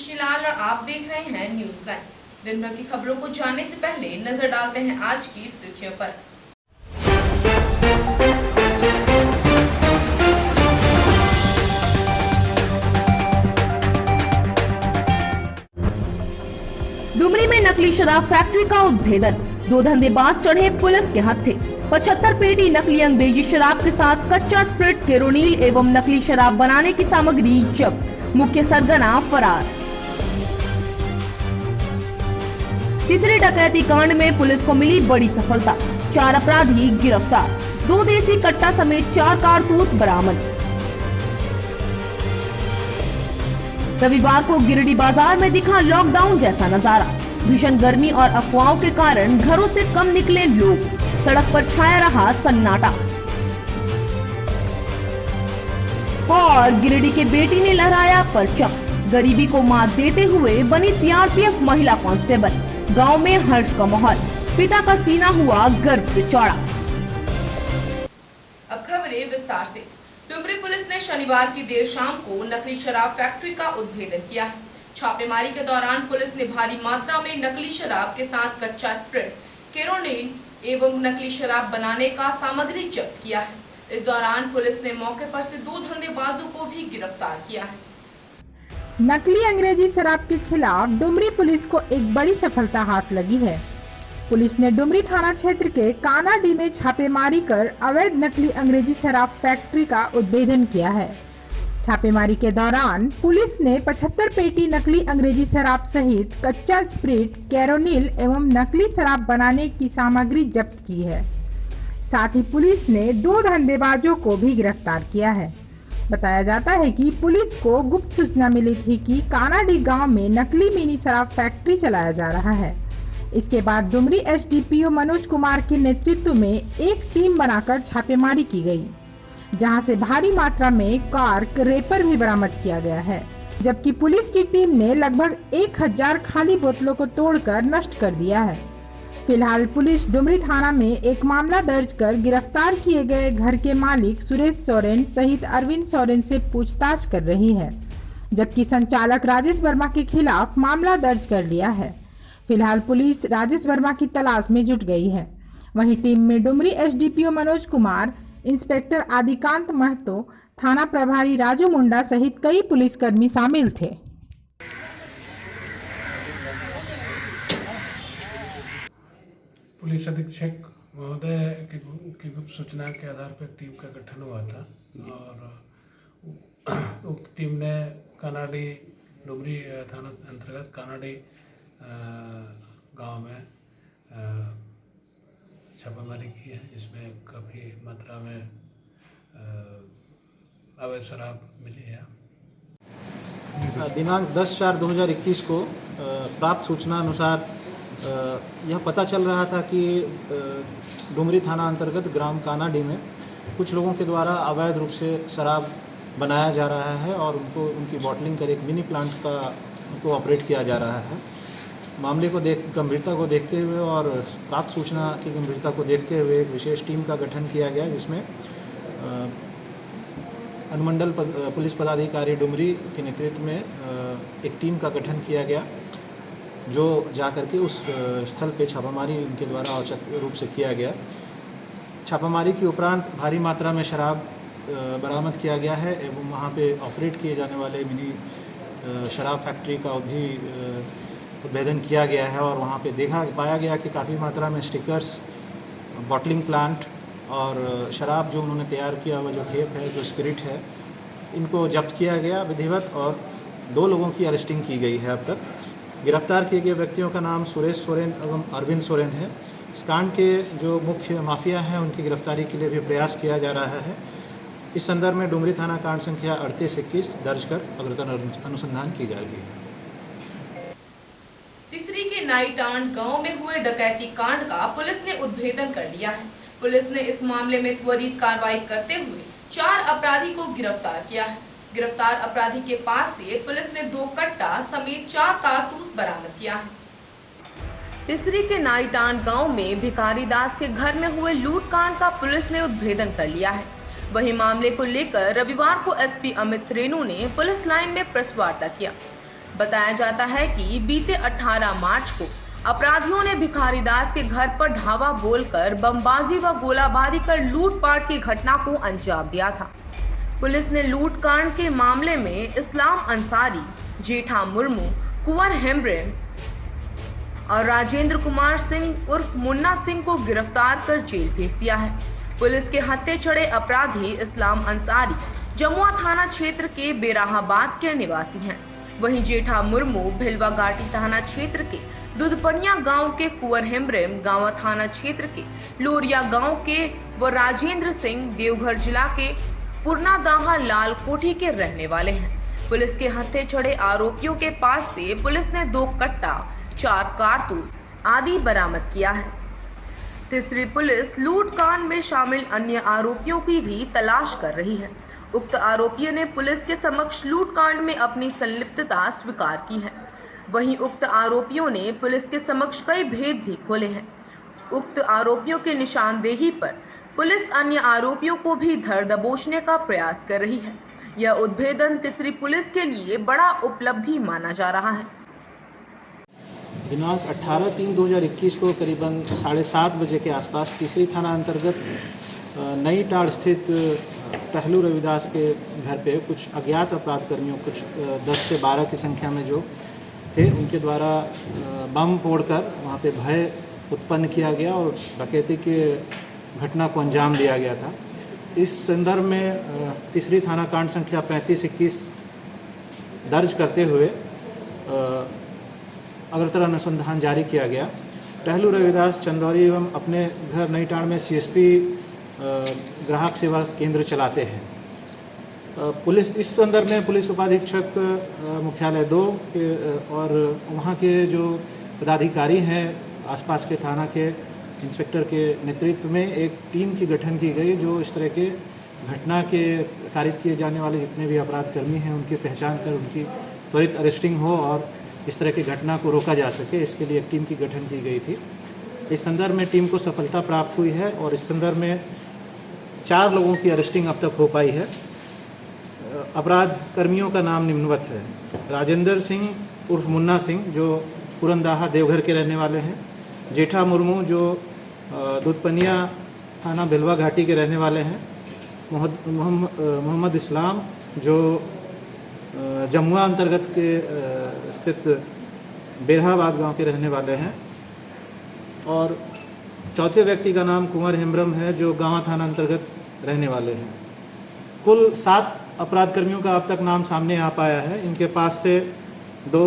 खुशी लाल और आप देख रहे हैं न्यूज लाइव। दिन भर की खबरों को जानने से पहले नजर डालते हैं आज की सुर्खियों पर। डुमरी में नकली शराब फैक्ट्री का उद्भेदन, 2 धंधेबाज चढ़े पुलिस के हत्थे। 75 पेटी नकली अंग्रेजी शराब के साथ कच्चा स्प्रिट, केरोनील एवं नकली शराब बनाने की सामग्री जब्त, मुख्य सरगना फरार। तीसरे डकैती कांड में पुलिस को मिली बड़ी सफलता, 4 अपराधी गिरफ्तार, 2 देसी कट्टा समेत 4 कारतूस बरामद। रविवार को गिरिडीह बाजार में दिखा लॉकडाउन जैसा नजारा, भीषण गर्मी और अफवाहों के कारण घरों से कम निकले लोग, सड़क पर छाया रहा सन्नाटा। और गिरिडीह के बेटी ने लहराया परचम, गरीबी को मात देते हुए बनी सीआरपीएफ महिला कांस्टेबल। गांव में हर्ष का माहौल, पिता का सीना हुआ गर्व से चौड़ा। अब खबरें विस्तार से। डुमरी पुलिस ने शनिवार की देर शाम को नकली शराब फैक्ट्री का उद्भेदन किया है। छापेमारी के दौरान पुलिस ने भारी मात्रा में नकली शराब के साथ कच्चा स्प्रिट, केरोनील एवं नकली शराब बनाने का सामग्री जब्त किया है। इस दौरान पुलिस ने मौके पर से 2 धंधेबाजों को भी गिरफ्तार किया है। नकली अंग्रेजी शराब के खिलाफ डुमरी पुलिस को एक बड़ी सफलता हाथ लगी है। पुलिस ने डुमरी थाना क्षेत्र के कानाडीह में छापेमारी कर अवैध नकली अंग्रेजी शराब फैक्ट्री का उद्भेदन किया है। छापेमारी के दौरान पुलिस ने 75 पेटी नकली अंग्रेजी शराब सहित कच्चा स्प्रिट, केरोनील एवं नकली शराब बनाने की सामग्री जब्त की है। साथ ही पुलिस ने 2 धंधेबाजों को भी गिरफ्तार किया है। बताया जाता है कि पुलिस को गुप्त सूचना मिली थी कि कानाडीह गांव में नकली मिनी शराब फैक्ट्री चलाया जा रहा है। इसके बाद डुमरी एसडीपीओ मनोज कुमार के नेतृत्व में एक टीम बनाकर छापेमारी की गई, जहां से भारी मात्रा में कार्क रेपर भी बरामद किया गया है। जबकि पुलिस की टीम ने लगभग 1000 खाली बोतलों को तोड़कर नष्ट कर दिया है। फिलहाल पुलिस डुमरी थाना में एक मामला दर्ज कर गिरफ्तार किए गए घर के मालिक सुरेश सोरेन सहित अरविंद सोरेन से पूछताछ कर रही है, जबकि संचालक राजेश वर्मा के खिलाफ मामला दर्ज कर लिया है। फिलहाल पुलिस राजेश वर्मा की तलाश में जुट गई है। वहीं टीम में डुमरी एसडीपीओ मनोज कुमार, इंस्पेक्टर आदिकांत महतो, थाना प्रभारी राजू मुंडा सहित कई पुलिसकर्मी शामिल थे। पुलिस अधीक्षक महोदय की गुप्त सूचना के आधार पर टीम का गठन हुआ था और उक्त टीम ने कानाडीह डुमरी थाना अंतर्गत कानाडीह गांव में छापामारी की है, जिसमें काफ़ी मात्रा में अवैध शराब मिली है। दिनांक 10/4/2021 को प्राप्त सूचना अनुसार यह पता चल रहा था कि डुमरी थाना अंतर्गत ग्राम कानाडीह में कुछ लोगों के द्वारा अवैध रूप से शराब बनाया जा रहा है और उनकी बॉटलिंग कर एक मिनी प्लांट को ऑपरेट किया जा रहा है। मामले को गंभीरता को देखते हुए और प्राप्त सूचना की गंभीरता को देखते हुए एक विशेष टीम का गठन किया गया, जिसमें अनुमंडल पुलिस पदाधिकारी डुमरी के नेतृत्व में एक टीम का गठन किया गया, जो जाकर के उस स्थल पे छापामारी उनके द्वारा औचक रूप से किया गया। छापामारी के उपरांत भारी मात्रा में शराब बरामद किया गया है एवं वहाँ पे ऑपरेट किए जाने वाले मिनी शराब फैक्ट्री का भी उद्भेदन किया गया है और वहाँ पे पाया गया कि काफ़ी मात्रा में स्टिकर्स, बॉटलिंग प्लांट और शराब जो उन्होंने तैयार किया हुआ जो खेप है, जो स्पिरिट है, इनको जब्त किया गया विधिवत और 2 लोगों की अरेस्टिंग की गई है। अब तक गिरफ्तार किए गए व्यक्तियों का नाम सुरेश सोरेन एवं अरविंद सोरेन है। इस कांड के जो मुख्य माफिया हैं उनकी गिरफ्तारी के लिए भी प्रयास किया जा रहा है। इस संदर्भ में डुमरी थाना कांड संख्या 3821 दर्ज कर अग्रतर अनुसंधान की जाएगी। तीसरी के नाईटांड गांव में हुए डकैती कांड का पुलिस ने उद्भेदन कर लिया है। पुलिस ने इस मामले में त्वरित कार्रवाई करते हुए 4 अपराधी को गिरफ्तार किया है। गिरफ्तार अपराधी के पास से पुलिस ने 2 कट्टा समेत 4 कारतूस बरामद किया है। तीसरी के नाईटांड गांव में भिखारी दास के घर में हुए लूटकांड का पुलिस ने उद्भेदन कर लिया है। वही मामले को लेकर रविवार को एसपी अमित रेणु ने पुलिस लाइन में प्रेस वार्ता किया। बताया जाता है कि बीते 18 मार्च को अपराधियों ने भिखारीदास के घर पर धावा बोलकर बमबाजी व गोलाबारी कर लूटपाट की घटना को अंजाम दिया था। पुलिस ने लूटकांड के मामले में इस्लाम अंसारी, जेठा मुर्मू, कुंवर हेम्ब्रम और राजेंद्र कुमार सिंह उर्फ मुन्ना सिंह को गिरफ्तार कर जेल भेज दिया है। पुलिस के हत्थे चढ़े अपराधी इस्लाम अंसारी जमुआ थाना क्षेत्र के बेराहाबाद के निवासी हैं। वहीं जेठा मुर्मू भिलवा घाटी थाना क्षेत्र के दुधपनिया गांव के, कुंवर हेम्ब्रम गांवा थाना क्षेत्र के लोरिया गांव के व राजेंद्र सिंह देवघर जिला के पुरनादाहा लाल कोठी के रहने वाले हैं। पुलिस के हत्थे चढ़े आरोपियों के पास से पुलिस ने 2 कट्टा, 4 कारतूस आदि बरामद किया है। तीसरी पुलिस लूटकांड में शामिल अन्य आरोपियों की भी तलाश कर रही है। उक्त आरोपियों ने पुलिस के समक्ष लूटकांड में अपनी संलिप्तता स्वीकार की है। वहीं उक्त आरोपियों ने पुलिस के समक्ष कई भेद भी खोले हैं। उक्त आरोपियों के निशानदेही पर पुलिस अन्य आरोपियों को भी धर दबोचने का प्रयास कर रही है। यह उद्भेदन तीसरी पुलिस के लिए बड़ा उपलब्धि माना जा रहा है। दिनांक 18/3/2021 को करीबन 7:30 बजे के आसपास तीसरी थाना अंतर्गत नई टाड़ स्थित टहलू रविदास के घर पे कुछ अज्ञात अपराध कर्मियों, कुछ 10 से 12 की संख्या में जो थे, उनके द्वारा बम फोड़कर वहाँ पे भय उत्पन्न किया गया और डकैती के घटना को अंजाम दिया गया था। इस संदर्भ में तीसरी थाना कांड संख्या 3521 दर्ज करते हुए अग्रतर अनुसंधान जारी किया गया। टहलू रविदास चंदौरी एवं अपने घर नई टाड़ में CSP ग्राहक सेवा केंद्र चलाते हैं। पुलिस इस संदर्भ में पुलिस उपाधीक्षक मुख्यालय 2 के और वहाँ के जो पदाधिकारी हैं, आसपास के थाना के इंस्पेक्टर के नेतृत्व में एक टीम की गठन की गई, जो इस तरह के घटना के कारित किए जाने वाले जितने भी अपराध कर्मी हैं उनकी पहचान कर उनकी त्वरित अरेस्टिंग हो और इस तरह की घटना को रोका जा सके, इसके लिए एक टीम की गठन की गई थी। इस संदर्भ में टीम को सफलता प्राप्त हुई है और इस संदर्भ में 4 लोगों की अरेस्टिंग अब तक हो पाई है। अपराध कर्मियों का नाम निम्नवत है: राजेंद्र सिंह उर्फ मुन्ना सिंह, जो पुरनदाहा देवघर के रहने वाले हैं; जेठा मुर्मू, जो दुधपनिया थाना भिलवा घाटी के रहने वाले हैं; मोहम्मद इस्लाम, जो जमुआ अंतर्गत के स्थित बेराहाबाद गांव के रहने वाले हैं; और चौथे व्यक्ति का नाम कुंवर हेम्ब्रम है, जो गांवा थाना अंतर्गत रहने वाले हैं। कुल 7 अपराध कर्मियों का अब तक नाम सामने आ पाया है। इनके पास से 2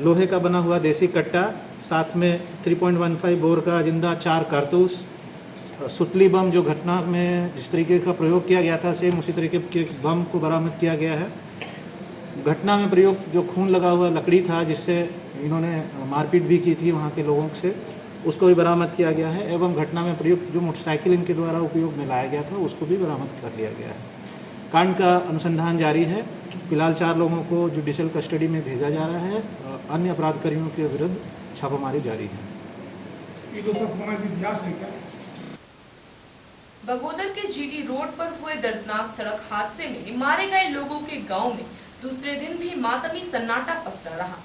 लोहे का बना हुआ देसी कट्टा, साथ में 3.15 बोर का जिंदा 4 कारतूस, सुतली बम जो घटना में जिस तरीके का प्रयोग किया गया था सेम उसी तरीके के बम को बरामद किया गया है। घटना में प्रयोग जो खून लगा हुआ लकड़ी था जिससे इन्होंने मारपीट भी की थी वहाँ के लोगों से, उसको भी बरामद किया गया है। एवं घटना में प्रयुक्त जो मोटरसाइकिल इनके द्वारा उपयोग में लाया गया था उसको भी बरामद कर लिया गया है। कांड का अनुसंधान जारी है। फिलहाल 4 लोगों को जुडिशियल कस्टडी में भेजा जा रहा है। अन्य अपराध कर्मियों के विरुद्ध छापामारी जारी है। बगोदर के GT रोड पर हुए दर्दनाक सड़क हादसे में मारे गए लोगों के गांव में दूसरे दिन भी मातमी सन्नाटा पसरा रहा।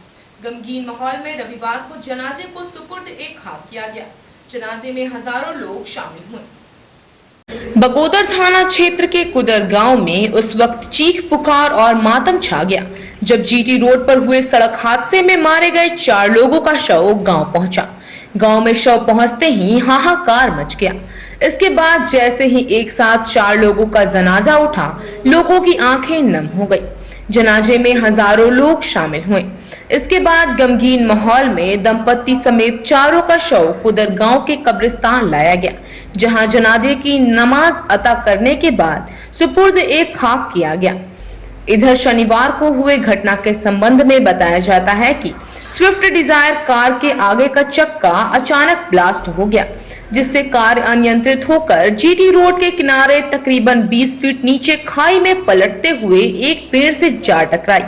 गमगीन माहौल में रविवार को जनाजे को सुपुर्द-ए खाक किया गया। जनाजे में हजारों लोग शामिल हुए। बगोदर थाना क्षेत्र के कुदर गांव में उस वक्त चीख पुकार और मातम छा गया जब GT रोड पर हुए सड़क हादसे में मारे गए 4 लोगों का शव गांव पहुंचा। गांव में शव पहुंचते ही हाहाकार मच गया। इसके बाद जैसे ही एक साथ 4 लोगों का जनाजा उठा, लोगों की आंखें नम हो गई। जनाजे में हजारों लोग शामिल हुए। इसके बाद गमगीन माहौल में दंपति समेत 4 का शव कुदर गांव के कब्रिस्तान लाया गया, जहां जनाजे की नमाज अता करने के बाद सुपुर्द-ए खाक किया गया। इधर शनिवार को हुए घटना के संबंध में बताया जाता है कि स्विफ्ट डिजायर कार के आगे का चक्का अचानक ब्लास्ट हो गया, जिससे कार अनियंत्रित होकर GT रोड के किनारे तकरीबन 20 फीट नीचे खाई में पलटते हुए एक पेड़ से जा टकराई।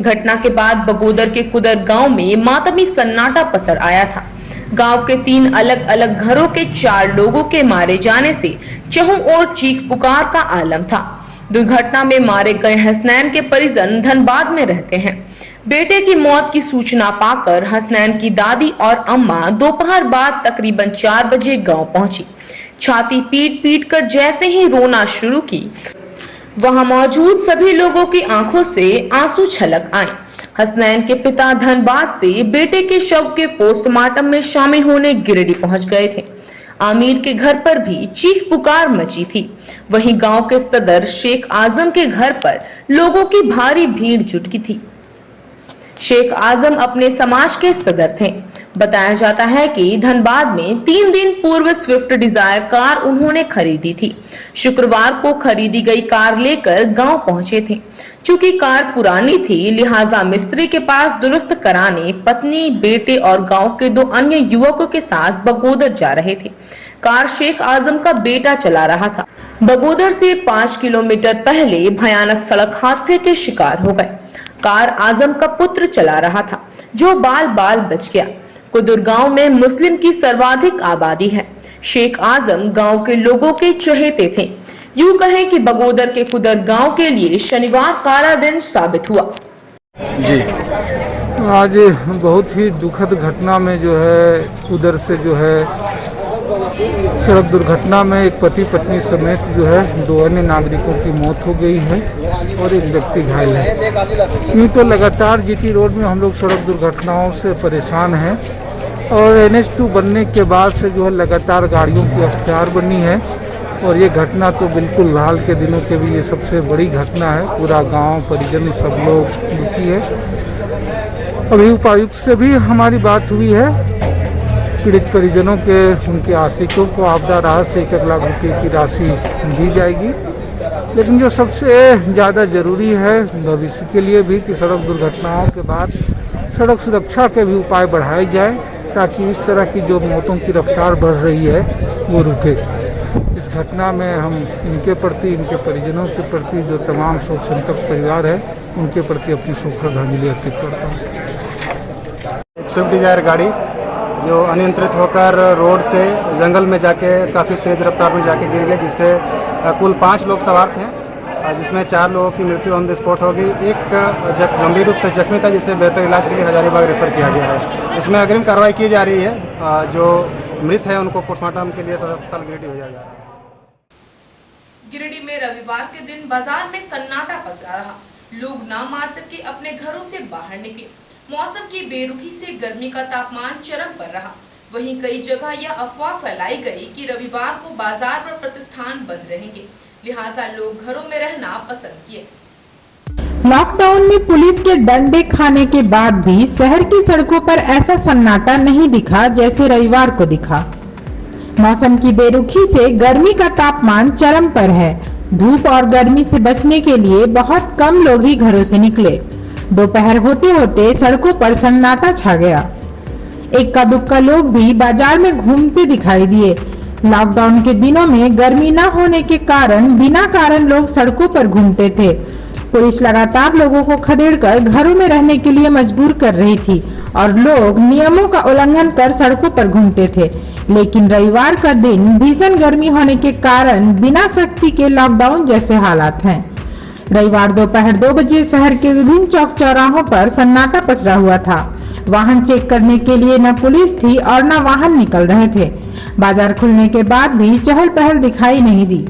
घटना के बाद बगोदर के कुदर गांव में मातमी सन्नाटा पसर आया था। गांव के 3 अलग अलग घरों के 4 लोगों के मारे जाने से चहुं ओर चीख पुकार का आलम था। दुर्घटना में मारे गए हसनैन के परिजन धनबाद में रहते हैं। बेटे की मौत की सूचना पाकर हसनैन की दादी और अम्मा दोपहर बाद तकरीबन 4 बजे गांव पहुंची। छाती पीट पीट कर जैसे ही रोना शुरू की, वहां मौजूद सभी लोगों की आंखों से आंसू छलक आए। हसनैन के पिता धनबाद से बेटे के शव के पोस्टमार्टम में शामिल होने गिरिडीह पहुंच गए थे। आमिर के घर पर भी चीख पुकार मची थी। वहीं गांव के सदर शेख आजम के घर पर लोगों की भारी भीड़ जुटी थी। शेख आजम अपने समाज के सदर थे। बताया जाता है कि धनबाद में 3 दिन पूर्व स्विफ्ट डिजायर कार उन्होंने खरीदी थी। शुक्रवार को खरीदी गई कार लेकर गांव पहुंचे थे। चूंकि कार पुरानी थी, लिहाजा मिस्त्री के पास दुरुस्त कराने पत्नी, बेटे और गांव के 2 अन्य युवकों के साथ बगोदर जा रहे थे। कार शेख आजम का बेटा चला रहा था। बगोदर से 5 किलोमीटर पहले भयानक सड़क हादसे के शिकार हो गए। कार आजम का पुत्र चला रहा था, जो बाल बाल बच गया। कुदुर गांव में मुस्लिम की सर्वाधिक आबादी है। शेख आजम गांव के लोगों के चहेते थे। यूं कहें कि बगोदर के कुदर गांव के लिए शनिवार काला दिन साबित हुआ। जी, आज बहुत ही दुखद घटना में जो है कुदर से जो है सड़क दुर्घटना में एक पति पत्नी समेत जो है 2 अन्य नागरिकों की मौत हो गई है और एक व्यक्ति घायल है। यूँ तो लगातार जीटी रोड में हम लोग सड़क दुर्घटनाओं से परेशान हैं और NH2 बनने के बाद से जो है लगातार गाड़ियों की अख्तियार बनी है और ये घटना तो बिल्कुल हाल के दिनों के भी ये सबसे बड़ी घटना है। पूरा गांव परिजन सब लोग दुखी है। अभी उपायुक्त से भी हमारी बात हुई है। पीड़ित परिजनों के उनके आश्रितों को आपदा राहत से 1 लाख रुपये की राशि दी जाएगी। लेकिन जो सबसे ज़्यादा ज़रूरी है भविष्य के लिए भी कि सड़क दुर्घटनाओं के बाद सड़क सुरक्षा के भी उपाय बढ़ाए जाए ताकि इस तरह की जो मौतों की रफ्तार बढ़ रही है वो रुके। इस घटना में हम इनके प्रति, इनके परिजनों के प्रति, जो तमाम शोक संतप्त परिवार है उनके प्रति अपनी शोक श्रद्धांजलि अर्पित करता हूँ। एक स्विफ्ट डिजायर गाड़ी जो अनियंत्रित होकर रोड से जंगल में जाके काफ़ी तेज रफ्तार में जाके गिर गए, जिससे कुल 5 लोग सवार थे, जिसमें 4 लोगों की मृत्यु ऑन द स्पॉट हो गई। एक गंभीर रूप से जख्मी था, जिसे बेहतर इलाज के लिए हजारीबाग रेफर किया गया है। इसमें अग्रिम कार्रवाई की जा रही है। जो मृत है उनको पोस्टमार्टम के लिए सदर अस्पताल गिरिडीह भेजा जा रहा है। गिरिडीह में रविवार के दिन बाजार में सन्नाटा पसरा रहा। लोग नाम मात्र के अपने घरों से बाहर निकले। मौसम की बेरुखी से गर्मी का तापमान चरम पर रहा। वहीं कई जगह यह अफवाह फैलाई गई कि रविवार को बाजार व प्रतिष्ठान बंद रहेंगे, लिहाजा लोग घरों में रहना पसंद किए। लॉकडाउन में पुलिस के डंडे खाने के बाद भी शहर की सड़कों पर ऐसा सन्नाटा नहीं दिखा जैसे रविवार को दिखा। मौसम की बेरुखी से गर्मी का तापमान चरम पर है। धूप और गर्मी से बचने के लिए बहुत कम लोग ही घरों से निकले। दोपहर होते होते सड़कों पर सन्नाटा छा गया। इक्का दुक्का लोग भी बाजार में घूमते दिखाई दिए। लॉकडाउन के दिनों में गर्मी न होने के कारण बिना कारण लोग सड़कों पर घूमते थे। पुलिस लगातार लोगों को खदेड़कर घरों में रहने के लिए मजबूर कर रही थी और लोग नियमों का उल्लंघन कर सड़कों पर घूमते थे। लेकिन रविवार का दिन भीषण गर्मी होने के कारण बिना सख्ती के लॉकडाउन जैसे हालात हैं। रविवार दोपहर 2 बजे शहर के विभिन्न चौक चौराहों पर सन्नाटा पसरा हुआ था। वाहन चेक करने के लिए न पुलिस थी और न वाहन निकल रहे थे। बाजार खुलने के बाद भी चहल पहल दिखाई नहीं दी,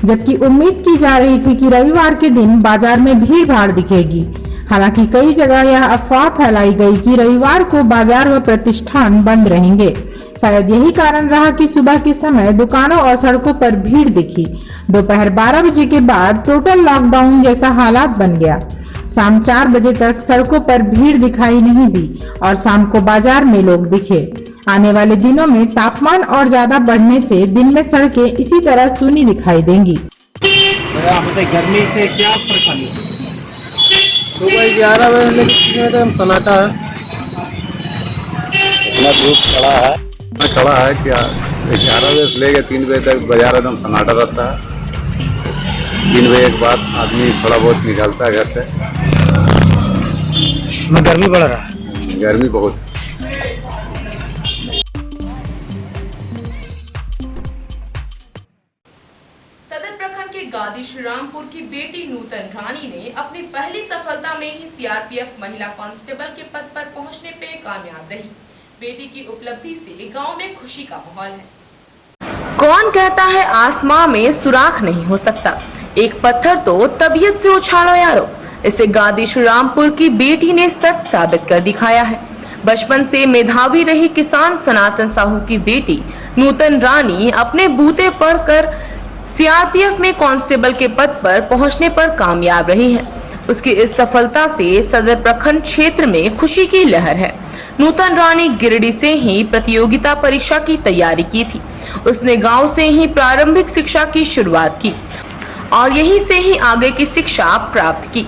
जबकि उम्मीद की जा रही थी कि रविवार के दिन बाजार में भीड़ भाड़ दिखेगी। हालांकि कई जगह यह अफवाह फैलाई गई कि रविवार को बाजार व प्रतिष्ठान बंद रहेंगे। शायद यही कारण रहा कि सुबह के समय दुकानों और सड़कों पर भीड़ दिखी। दोपहर 12 बजे के बाद टोटल लॉकडाउन जैसा हालात बन गया। शाम 4 बजे तक सड़कों पर भीड़ दिखाई नहीं दी और शाम को बाजार में लोग दिखे। आने वाले दिनों में तापमान और ज्यादा बढ़ने से दिन में सड़कें इसी तरह सूनी दिखाई देंगी। गर्मी से क्या परेशानी? सुबह 11 बजे सन्नाटा है। धूप खड़ा है क्या? 11 बजे से लेकर 3 बजे तक बाजार एकदम सन्नाटा रहता है। 3 बजे के बाद आदमी थोड़ा बहुत निकलता है घर से। गर्मी बढ़ रहा है। गर्मी बहुत। सदर प्रखंड के गादी गादी श्रीरामपुर की बेटी नूतन रानी ने अपनी पहली सफलता में ही सीआरपीएफ महिला कांस्टेबल के पद पर पहुंचने पे कामयाब रही। बेटी की उपलब्धि से गांव में खुशी का माहौल है। कौन कहता है आसमां में सुराख नहीं हो सकता, एक पत्थर तो तबीयत से उछालो यारो। इसे गादी श्रीरामपुर की बेटी ने सच साबित कर दिखाया है। बचपन से मेधावी रही किसान सनातन साहू की बेटी नूतन रानी अपने बूते पढ़कर सीआरपीएफ में कांस्टेबल के पद पर पहुंचने पर कामयाब रही है। उसकी इस सफलता से सदर प्रखंड क्षेत्र में खुशी की लहर है। नूतन रानी गिरिडीह से ही प्रतियोगिता परीक्षा की तैयारी की थी। उसने गांव से ही प्रारंभिक शिक्षा की शुरुआत की और यहीं से ही आगे की शिक्षा प्राप्त की।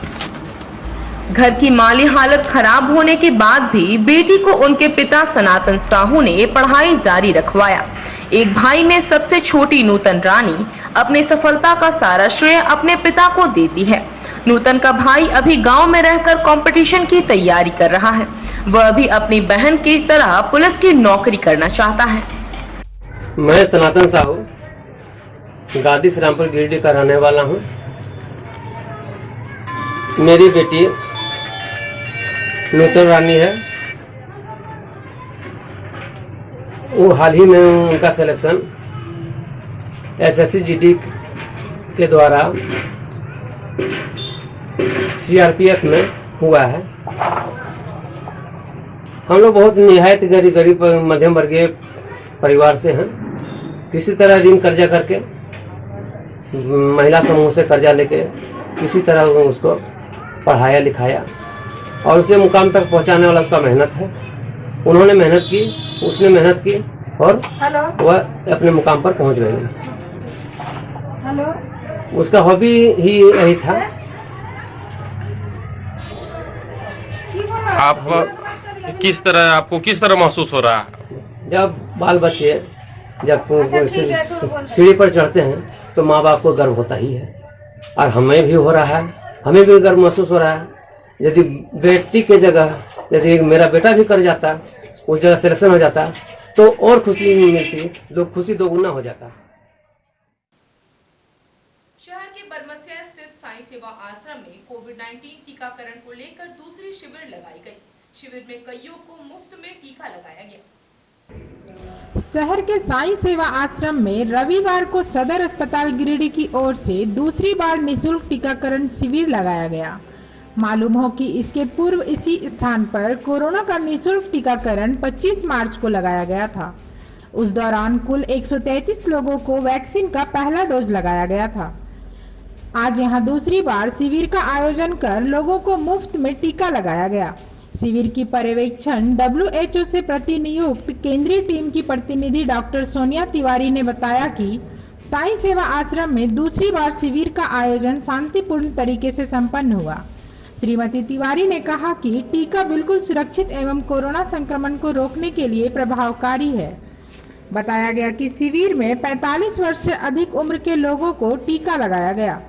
घर की माली हालत खराब होने के बाद भी बेटी को उनके पिता सनातन साहू ने पढ़ाई जारी रखवाया। एक भाई में सबसे छोटी नूतन रानी अपनी सफलता का सारा श्रेय अपने पिता को देती है। नूतन का भाई अभी गांव में रहकर कंपटीशन की तैयारी कर रहा है। वह भी अपनी बहन की तरह पुलिस की नौकरी करना चाहता है। मैं सनातन साहू गादी श्रीरामपुर गिरिडीह का रहने वाला हूँ। मेरी बेटी नूतन रानी है। वो हाल ही में उनका सिलेक्शन SSC-GD के द्वारा CRPF में हुआ है। हम लोग बहुत निहायत गरीब मध्यम वर्गीय परिवार से हैं। किसी तरह ऋण कर्जा करके महिला समूह से कर्जा लेके किसी तरह उसको पढ़ाया लिखाया और उसे मुकाम तक पहुंचाने वाला उसका मेहनत है। उन्होंने मेहनत की, उसने मेहनत की और वह अपने मुकाम पर पहुंच गई। उसका हॉबी ही यही था। आपको किस तरह महसूस हो रहा है जब बाल बच्चे जब सीढ़ी पर चढ़ते हैं तो माँ बाप को गर्व होता ही है और हमें भी हो रहा है। हमें भी गर्व महसूस हो रहा है। यदि बेटी के जगह यदि मेरा बेटा भी कर जाता, उस जगह सिलेक्शन हो जाता तो और खुशी मिलती, लोग खुशी दोगुना हो जाता। शहर के बरमसिया स्थित साईं सेवा आश्रम में कोविड-19 टीकाकरण को लेकर दूसरी शिविर लगाई गई। शिविर में कईयों को मुफ्त में टीका लगाया गया। शहर के साईं सेवा आश्रम में रविवार को सदर अस्पताल गिरिडीह की ओर से दूसरी बार निःशुल्क टीकाकरण शिविर लगाया गया। मालूम हो कि इसके पूर्व इसी स्थान पर कोरोना का निःशुल्क टीकाकरण 25 मार्च को लगाया गया था। उस दौरान कुल 133 लोगों को वैक्सीन का पहला डोज लगाया गया था। आज यहां दूसरी बार शिविर का आयोजन कर लोगों को मुफ्त में टीका लगाया गया। शिविर की पर्यवेक्षण WHO से प्रतिनियुक्त केंद्रीय टीम की प्रतिनिधि डॉक्टर सोनिया तिवारी ने बताया कि साईं सेवा आश्रम में दूसरी बार शिविर का आयोजन शांतिपूर्ण तरीके से संपन्न हुआ। श्रीमती तिवारी ने कहा कि टीका बिल्कुल सुरक्षित एवं कोरोना संक्रमण को रोकने के लिए प्रभावकारी है। बताया गया कि शिविर में 45 वर्ष से अधिक उम्र के लोगों को टीका लगाया गया।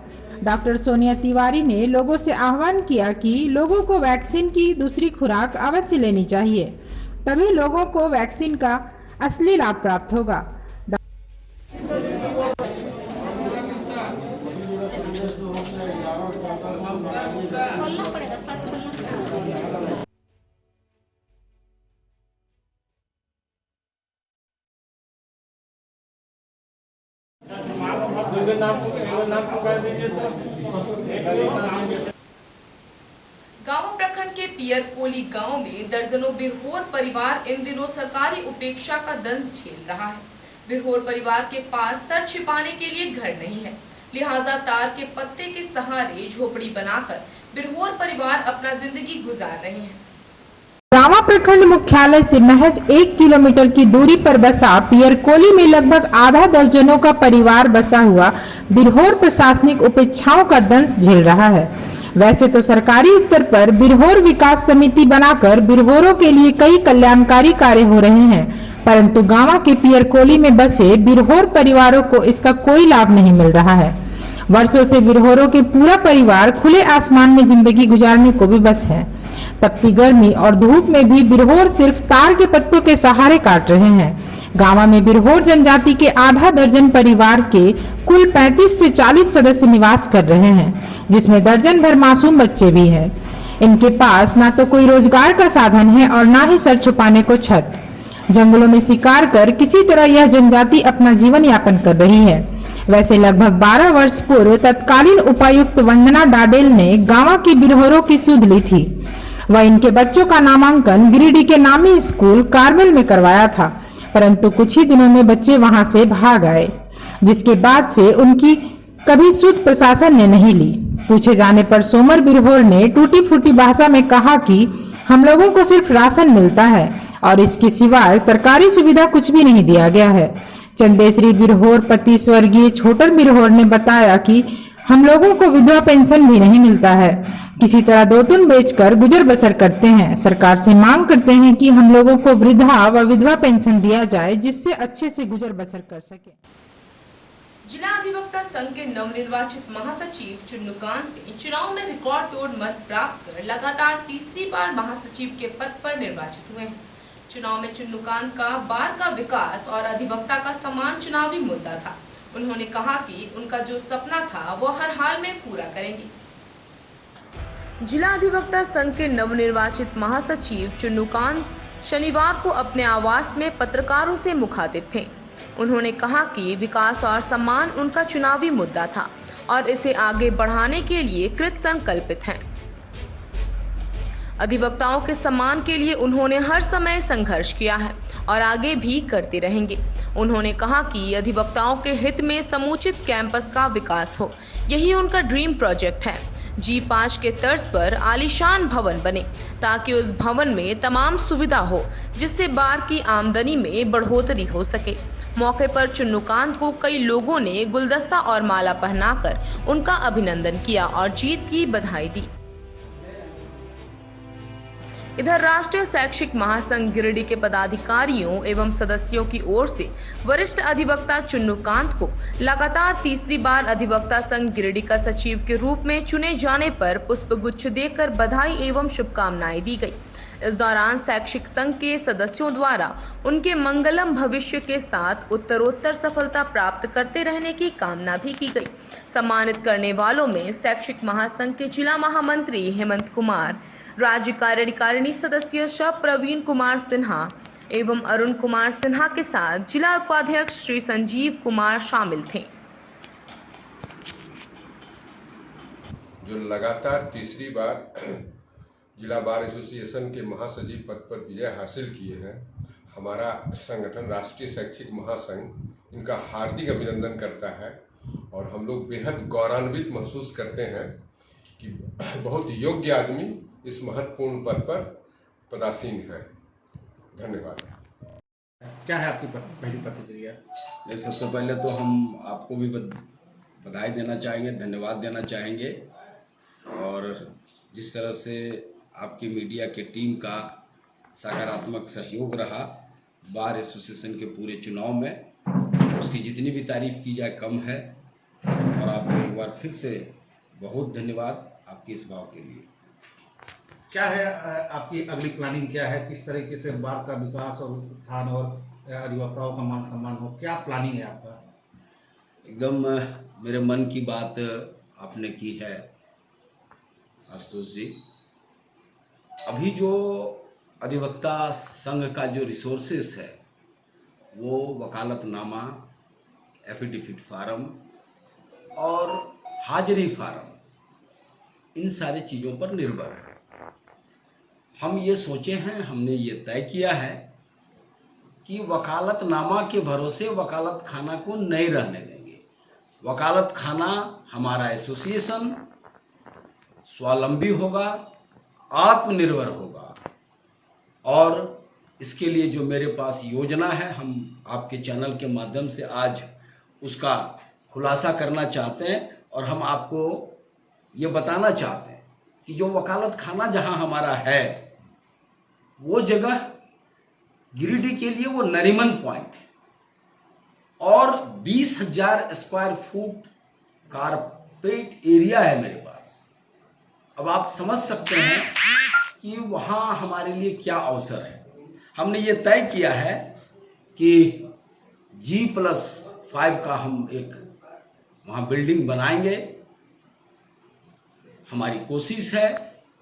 डॉक्टर सोनिया तिवारी ने लोगों से आह्वान किया कि लोगों को वैक्सीन की दूसरी खुराक अवश्य लेनी चाहिए, तभी लोगों को वैक्सीन का असली लाभ प्राप्त होगा। गांव प्रखंड के पियर कोली गांव में दर्जनों बिरहोर परिवार इन दिनों सरकारी उपेक्षा का दंश झेल रहा है। बिरहोर परिवार के पास सर छिपाने के लिए घर नहीं है, लिहाजा तार के पत्ते के सहारे झोपड़ी बनाकर बिरहोर परिवार अपना जिंदगी गुजार रहे हैं। गांवा प्रखंड मुख्यालय से महज 1 किलोमीटर की दूरी पर बसा पियर कोली में लगभग आधा दर्जनों का परिवार बसा हुआ बिरहोर प्रशासनिक उपेक्षाओं का दंश झेल रहा है। वैसे तो सरकारी स्तर पर बिरहोर विकास समिति बनाकर बिरहोरों के लिए कई कल्याणकारी कार्य हो रहे हैं, परंतु गांवा के पियर कोली में बसे बिरहोर परिवारों को इसका कोई लाभ नहीं मिल रहा है। वर्षों से बिरहोरों के पूरा परिवार खुले आसमान में जिंदगी गुजारने को भी बस है। तपती गर्मी और धूप में भी बिरहोर सिर्फ तार के पत्तों के सहारे काट रहे हैं। गांव में बिरहोर जनजाति के आधा दर्जन परिवार के कुल 35 से 40 सदस्य निवास कर रहे हैं, जिसमें दर्जन भर मासूम बच्चे भी हैं। इनके पास ना तो कोई रोजगार का साधन है और ना ही सर छुपाने को छत। जंगलों में शिकार कर किसी तरह यह जनजाति अपना जीवन यापन कर रही है। वैसे लगभग 12 वर्ष पूर्व तत्कालीन उपायुक्त वंदना डाडेल ने गांव की बिरहोरों की सुध ली थी। वह इनके बच्चों का नामांकन गिरिडीह के नामी स्कूल कार्मेल में करवाया था, परंतु कुछ ही दिनों में बच्चे वहां से भाग आए, जिसके बाद से उनकी कभी सुध प्रशासन ने नहीं ली। पूछे जाने पर सोमर बिरहोर ने टूटी फूटी भाषा में कहा कि हम लोगों को सिर्फ राशन मिलता है और इसके सिवाय सरकारी सुविधा कुछ भी नहीं दिया गया है। चंदेश्वरी बिरहोर पति स्वर्गीय छोटर बिरहोर ने बताया कि हम लोगों को विधवा पेंशन भी नहीं मिलता है, किसी तरह दो तुन बेचकर गुजर बसर करते हैं। सरकार से मांग करते हैं कि हम लोगों को वृद्धा व विधवा पेंशन दिया जाए, जिससे अच्छे से गुजर बसर कर सके। जिला अधिवक्ता संघ के नवनिर्वाचित महासचिव चुन्नूकांत ने चुनाव में रिकॉर्ड तोड़ मत प्राप्त कर लगातार तीसरी बार महासचिव के पद पर निर्वाचित हुए हैं। चुनाव में चुन्नूकांत का बार का विकास और अधिवक्ता का सम्मान चुनावी मुद्दा था। उन्होंने कहा कि उनका जो सपना था वो हर हाल में पूरा करेंगे। जिला अधिवक्ता संघ के नवनिर्वाचित महासचिव चुन्नूकांत शनिवार को अपने आवास में पत्रकारों से मुखातिब थे। उन्होंने कहा कि विकास और सम्मान उनका चुनावी मुद्दा था और इसे आगे बढ़ाने के लिए कृत संकल्पित हैं। अधिवक्ताओं के सम्मान के लिए उन्होंने हर समय संघर्ष किया है और आगे भी करते रहेंगे। उन्होंने कहा कि अधिवक्ताओं के हित में समुचित कैंपस का विकास हो, यही उनका ड्रीम प्रोजेक्ट है। G5 के तर्ज पर आलीशान भवन बने ताकि उस भवन में तमाम सुविधा हो, जिससे बार की आमदनी में बढ़ोतरी हो सके। मौके पर चुन्नूकांत को कई लोगों ने गुलदस्ता और माला पहनाकर उनका अभिनंदन किया और जीत की बधाई दी। इधर राष्ट्रीय शैक्षिक महासंघ गिरिडीह के पदाधिकारियों एवं सदस्यों की ओर से वरिष्ठ अधिवक्ता चुन्नूकांत को लगातार तीसरी बार अधिवक्ता संघ गिरिडीह का सचिव के रूप में चुने जाने पर पुष्पगुच्छ देकर बधाई एवं शुभकामनाएं दी गई। इस दौरान शैक्षिक संघ के सदस्यों द्वारा उनके मंगलम भविष्य के साथ उत्तरोत्तर सफलता प्राप्त करते रहने की कामना भी की गई। सम्मानित करने वालों में शैक्षिक महासंघ के जिला महामंत्री हेमंत कुमार, राज्य कार्यकारिणी सदस्य श प्रवीण कुमार सिन्हा एवं अरुण कुमार सिन्हा के साथ जिला उपाध्यक्ष श्री संजीव कुमार शामिल थे। जो लगातार तीसरी बार जिला बार एसोसिएशन के महासचिव पद पर विजय हासिल किए हैं, हमारा संगठन राष्ट्रीय शैक्षिक महासंघ इनका हार्दिक अभिनंदन करता है और हम लोग बेहद गौरवान्वित महसूस करते हैं कि बहुत योग्य आदमी इस महत्वपूर्ण पद पर पदासीन है। धन्यवाद। क्या है आपकी पहली प्रतिक्रिया? सबसे पहले तो हम आपको भी बधाई देना चाहेंगे, धन्यवाद देना चाहेंगे और जिस तरह से आपकी मीडिया के टीम का सकारात्मक सहयोग रहा बार एसोसिएशन के पूरे चुनाव में, उसकी जितनी भी तारीफ की जाए कम है और आपको एक बार फिर से बहुत धन्यवाद आपके इस भाव के लिए। क्या है आपकी अगली प्लानिंग, क्या है, किस तरीके से बार का विकास और उत्थान और अधिवक्ताओं का मान सम्मान हो, क्या प्लानिंग है आपका? एकदम मेरे मन की बात आपने की है आशुतोष जी। अभी जो अधिवक्ता संघ का जो रिसोर्सेस है वो वकालतनामा, एफिडेविट फार्म और हाजिरी फार्म, इन सारी चीज़ों पर निर्भर है। हम ये सोचे हैं, हमने ये तय किया है कि वकालतनामा के भरोसे वकालत खाना को नहीं रहने देंगे। वकालत खाना हमारा एसोसिएशन स्वावलंबी होगा, आत्मनिर्भर होगा और इसके लिए जो मेरे पास योजना है, हम आपके चैनल के माध्यम से आज उसका खुलासा करना चाहते हैं और हम आपको ये बताना चाहते हैं कि जो वकालत खाना जहां हमारा है वो जगह गिरिडीह के लिए वो नरीमन पॉइंट है और 20,000 स्क्वायर फुट कारपेट एरिया है मेरे पास। अब आप समझ सकते हैं कि वहाँ हमारे लिए क्या अवसर है। हमने ये तय किया है कि G+5 का हम एक वहाँ बिल्डिंग बनाएंगे। हमारी कोशिश है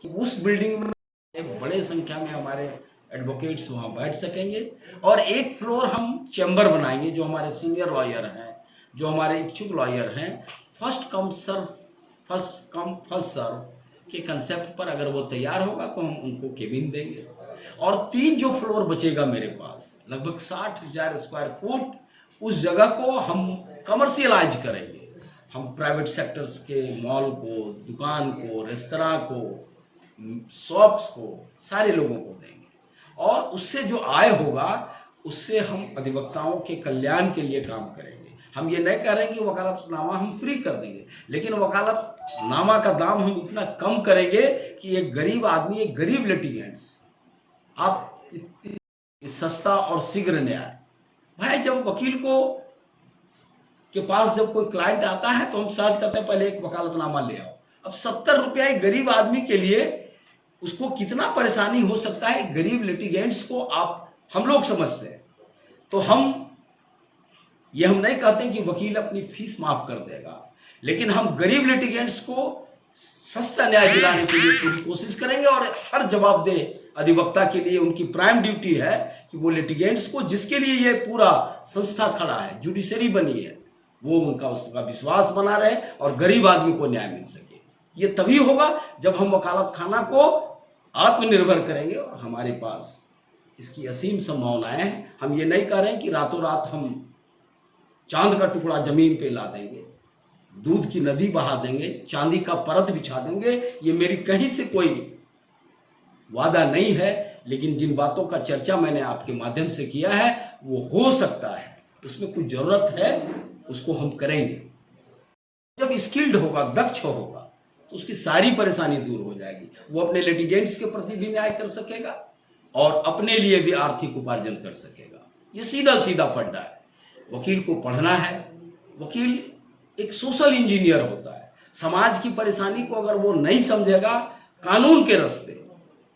कि उस बिल्डिंग में बड़े संख्या में हमारे एडवोकेट्स वहाँ बैठ सकेंगे और एक फ्लोर हम चैम्बर बनाएंगे। जो हमारे सीनियर लॉयर हैं, जो हमारे इच्छुक लॉयर हैं, फर्स्ट कम फर्स्ट सर्व के कंसेप्ट पर अगर वो तैयार होगा तो हम उनको केबिन देंगे। और 3 जो फ्लोर बचेगा मेरे पास, लगभग 60,000 स्क्वायर फुट, उस जगह को हम कमर्शियलाइज करेंगे। हम प्राइवेट सेक्टर्स के मॉल को, दुकान को, रेस्तरां को, शॉप्स को, सारे लोगों को देंगे और उससे जो आय होगा उससे हम अधिवक्ताओं के कल्याण के लिए काम करेंगे। हम ये नहीं कह रहे हैं कि वकालतनामा हम फ्री कर देंगे, लेकिन वकालतनामा का दाम हम इतना कम करेंगे कि एक गरीब आदमी, एक गरीब लिटिगेंट्स, आप सस्ता और शीघ्र न्याय। भाई जब वकील के पास जब कोई क्लाइंट आता है तो हम सहज करते हैं पहले एक वकालतनामा ले आओ। अब 70 रुपया एक गरीब आदमी के लिए उसको कितना परेशानी हो सकता है, गरीब लिटिगेंट्स को हम लोग समझते हैं। तो हम नहीं कहते कि वकील अपनी फीस माफ कर देगा, लेकिन हम गरीब लिटिगेंट्स को सस्ता न्याय दिलाने के लिए पूरी कोशिश करेंगे और हर जवाबदेह अधिवक्ता के लिए उनकी प्राइम ड्यूटी है कि वो लिटिगेंट्स को, जिसके लिए ये पूरा संस्था खड़ा है, जुडिशरी बनी है, वो उसका विश्वास बना रहे और गरीब आदमी को न्याय मिल सके। ये तभी होगा जब हम वकालत खाना को आत्मनिर्भर करेंगे और हमारे पास इसकी असीम संभावनाएं हैं। हम ये नहीं कह रहे हैं कि रातों रात हम चांद का टुकड़ा जमीन पे ला देंगे, दूध की नदी बहा देंगे, चांदी का परत बिछा देंगे। ये मेरी कहीं से कोई वादा नहीं है, लेकिन जिन बातों का चर्चा मैंने आपके माध्यम से किया है वो हो सकता है, उसमें कुछ जरूरत है, उसको हम करेंगे। जब स्किल्ड होगा, दक्ष होगा, तो उसकी सारी परेशानी दूर हो जाएगी। वो अपने लिटिगेंट्स के प्रति भी न्याय कर सकेगा और अपने लिए भी आर्थिक उपार्जन कर सकेगा। ये सीधा सीधा फंडा है। वकील को पढ़ना है। वकील एक सोशल इंजीनियर होता है। समाज की परेशानी को अगर वो नहीं समझेगा कानून के रास्ते,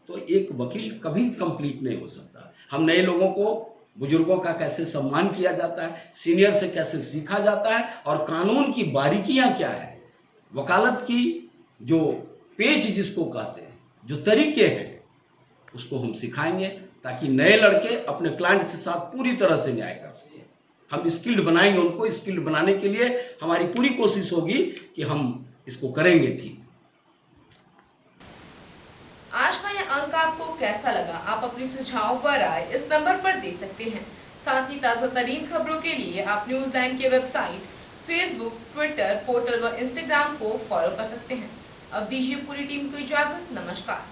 तो एक वकील कभी कंप्लीट नहीं हो सकता। हम नए लोगों को, बुजुर्गों का कैसे सम्मान किया जाता है, सीनियर से कैसे सीखा जाता है और कानून की बारीकियां क्या है, वकालत की जो पेच जिसको कहते हैं, जो तरीके हैं, उसको हम सिखाएंगे ताकि नए लड़के अपने क्लाइंट के साथ पूरी तरह से न्याय कर सकें। हम स्किल्ड बनाएंगे उनको। स्किल्ड बनाने के लिए हमारी पूरी कोशिश होगी कि हम इसको करेंगे ठीक। आज का यह अंक आपको कैसा लगा? आप अपनी सुझाव व राय इस नंबर पर दे सकते हैं। साथ ही ताज़ा तरीन खबरों के लिए आप न्यूज़9 के वेबसाइट, फेसबुक, ट्विटर, पोर्टल व इंस्टाग्राम को फॉलो कर सकते हैं। अब दीजिए पूरी टीम को इजाजत। नमस्कार।